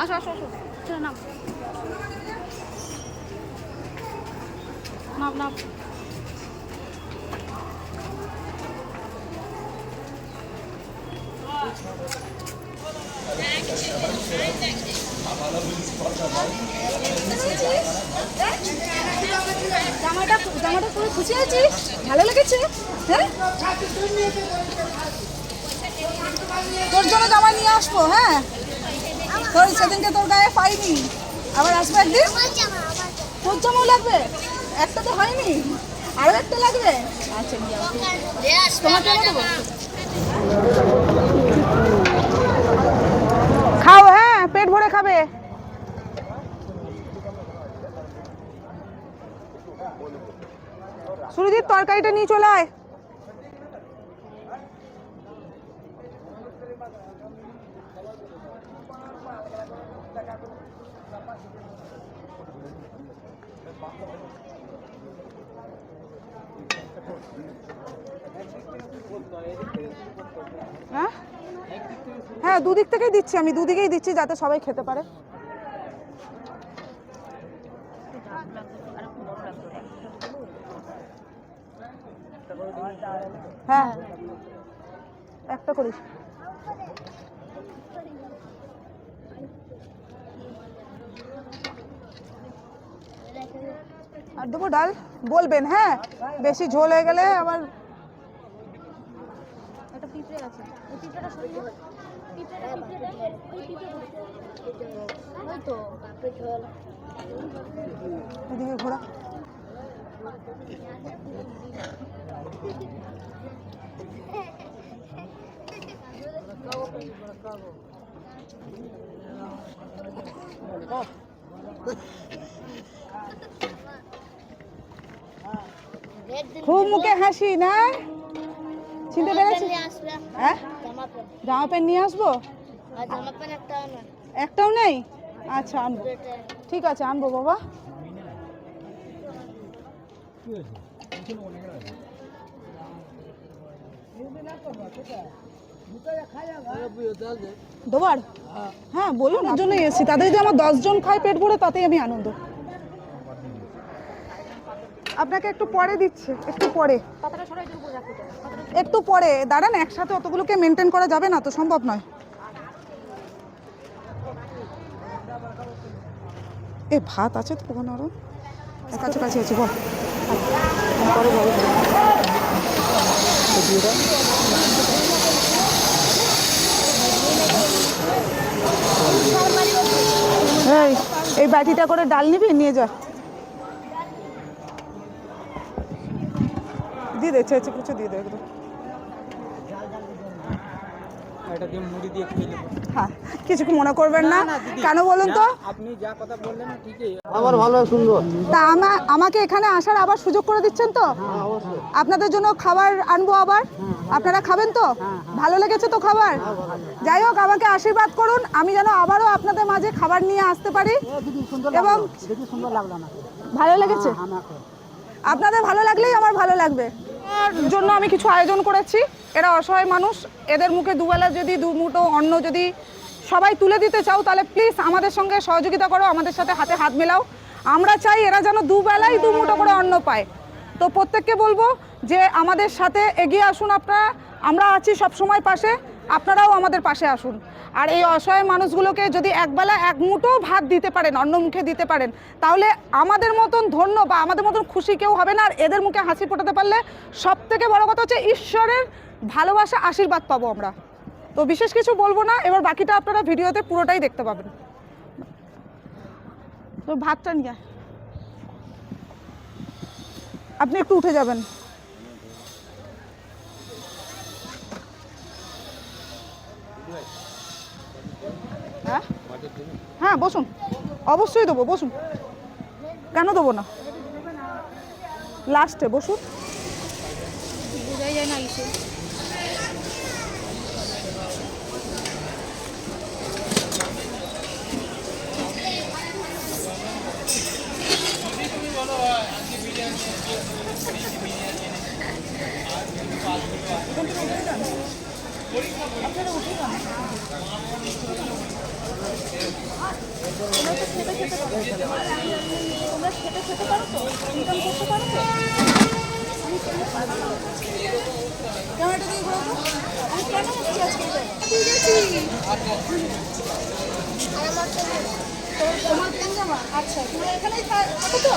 আসো আসো আসো, চলো নাম নাম নাম। জামাটা পরে খুশি আছিস? ভালো লেগেছে? হ্যাঁ, তোর জন্য জামা নিয়ে আসবো। হ্যাঁ, তোর সেদিনকে তোর গায়ে পাইনি, আবার আসবো একদিন। তোর জামাও লাগবে? একটা তো হয়নি, আরো একটা লাগবে। আচ্ছা তোমাকে দেবো। খাও, হ্যাঁ পেট ভরে খাবে। সুরজিৎ তরকারিটা নিয়ে চলে আয়। হ্যাঁ হ্যাঁ, দুদিক থেকেই দিচ্ছি, আমি দুদিকেই দিচ্ছি যাতে সবাই খেতে পারে। হ্যাঁ একটা করিস। আর দেবো ডাল? বলবেন। হ্যাঁ, বেশি ঝোল হয়ে গেলে আবার। একটা পিঁপড়ে আছে, ওই পিঁপড়েটা সরিয়ে দাও। ওই তো এদিকে ঘোরা। খুব মুখে হাসি না, চিনতে পেরেছি। হ্যাঁ, জামা প্যান্ট নিয়ে আসবো। একটাও নেই? আচ্ছা আনবো, ঠিক আছে আনবো বাবা। দোবার? হ্যাঁ বলুন, ওর জন্যই এসেছি। তাদের যদি আমার 10 জন খায় পেট ভরে, তাতেই আমি আনন্দ। আপনাকে একটু পরে দিচ্ছে, একটু পরে, একটু পরে দাঁড়ান। একসাথে অতগুলোকে মেনটেন করা যাবে না তো, সম্ভব নয়। এ ভাত আছে তো ওখানে, আরো কাছাকাছি আছে। বল পরে বল। এই বাটিটা করে ডাল নিবি, নিয়ে যা। দিয়ে দে, চেঁচে কুচে দিয়ে দে একদম। হ্যাঁ, কিছু মনে করবেন না, কেন বলুন তো? আপনি যা কথা বললেন ঠিকই, আমার ভালো সুন্দর। তা আমাকে এখানে আসার আবার সুযোগ করে দিচ্ছেন তো? আপনাদের জন্য খাবার আনবো আবার, আপনারা খাবেন তো? ভালো লেগেছে তো খাবার? যাই হোক, আমাকে আশীর্বাদ করুন আমি যেন আবারও আপনাদের মাঝে খাবার নিয়ে আসতে পারি। এবং ভালো লেগেছে? আপনাদের ভালো লাগলেই আমার ভালো লাগবে। এর জন্য আমি কিছু আয়োজন করেছি। এরা অসহায় মানুষ, এদের মুখে দুবেলা যদি দু মুঠো অন্ন যদি সবাই তুলে দিতে চাও, তাহলে প্লিজ আমাদের সঙ্গে সহযোগিতা করো, আমাদের সাথে হাতে হাত মেলাও। আমরা চাই এরা যেন দুবেলায় দু মুঠো করে অন্ন পায়। তো প্রত্যেককে বলবো যে আমাদের সাথে এগিয়ে আসুন আপনারা, আমরা আছি সবসময় পাশে, আপনারাও আমাদের পাশে আসুন। আর এই অসহায় মানুষগুলোকে যদি একবেলা এক মুঠো ভাত দিতে পারেন, অন্ন মুখে দিতে পারেন, তাহলে আমাদের মতন ধন্য বা আমাদের মতন খুশি কেউ হবে না। আর এদের মুখে হাসি ফোটাতে পারলে সব থেকে বড় কথা হচ্ছে ঈশ্বরের ভালোবাসা, আশীর্বাদ পাবো আমরা। তো বিশেষ কিছু বলবো না, এবার বাকিটা আপনারা ভিডিওতে পুরোটাই দেখতে পাবেন। তো ভাতটা নিয়ে আপনি একটু উঠে যাবেন। হ্যাঁ হ্যাঁ বসুন, অবশ্যই দেবো, বসুন। কেন দেবো না, লাস্টে বসুন। বোঝাই যায় না ইসে। আপনারা উঠে যান। খেতে খেতে পারো, তোমরা খেতে খেতে পারো তো, ইনকাম করতে পারো তো। আমি কেন পারবো না? ক্যামেরাটা দিয়ে ঘোরো তো। আমি কেন এসেছি আজকে? ঠিক আছে। তোমার কেন জামা? আচ্ছা, তোমরা এখানেই থাকো তো?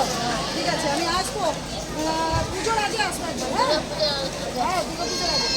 ঠিক আছে, আমি আসবো পুজোর আগে আসবো একবার। হ্যাঁ হ্যাঁ, পুজোর আগে।